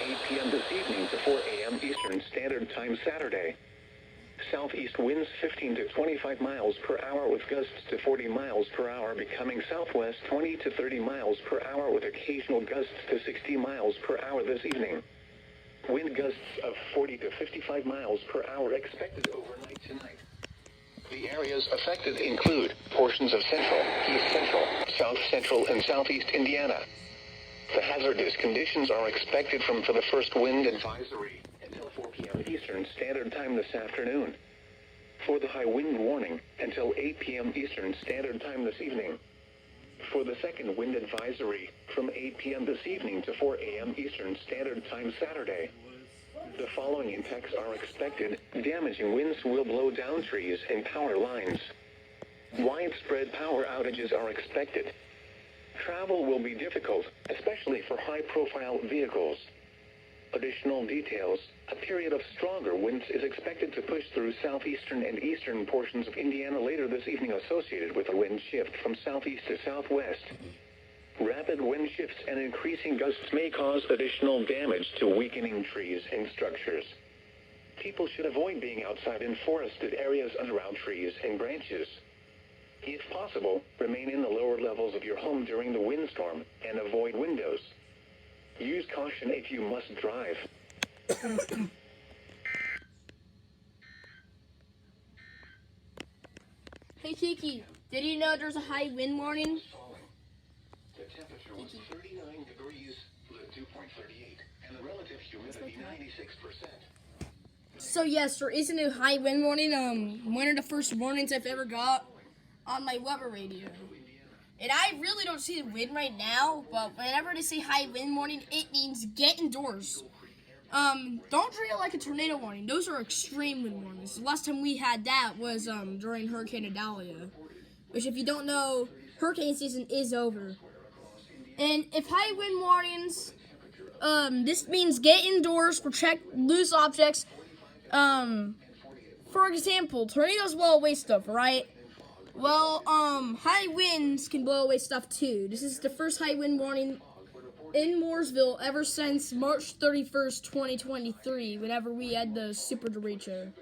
8 p.m. this evening to 4 a.m. Eastern Standard Time Saturday. Southeast winds 15 to 25 miles per hour with gusts to 40 miles per hour, becoming southwest 20 to 30 miles per hour with occasional gusts to 60 miles per hour this evening. Wind gusts of 40 to 55 miles per hour expected overnight tonight. The areas affected include portions of central, east central, south central, and southeast Indiana. The hazardous conditions are expected for the first wind advisory until 4 p.m. Eastern Standard Time this afternoon. For the high wind warning until 8 p.m. Eastern Standard Time this evening. For the second wind advisory from 8 p.m. this evening to 4 a.m. Eastern Standard Time Saturday. The following impacts are expected. Damaging winds will blow down trees and power lines. Widespread power outages are expected. Travel will be difficult, especially for high-profile vehicles. Additional details: a period of stronger winds is expected to push through southeastern and eastern portions of Indiana later this evening, associated with a wind shift from southeast to southwest. Rapid wind shifts and increasing gusts may cause additional damage to weakening trees and structures. People should avoid being outside in forested areas and around trees and branches. If possible, remain in the lower levels of your home during the windstorm and avoid windows. Use caution if you must drive. Hey Kiki, did you know there's a high wind warning? The temperature was 39 degrees, with dew point 38, and the relative humidity 96%. So yes, there is a new high wind warning. One of the first warnings I've ever got on my weather radio. And I really don't see the wind right now, but whenever they say high wind warning, it means get indoors. Don't treat it like a tornado warning. Those are extreme wind warnings. The last time we had that was during Hurricane Idalia, which, if you don't know, hurricane season is over. And if high wind warnings, this means get indoors, protect loose objects. For example, tornadoes blow away stuff, right? Well, high winds can blow away stuff too. This is the first high wind warning in Mooresville ever since March 31st, 2023, whenever we had the super derecho.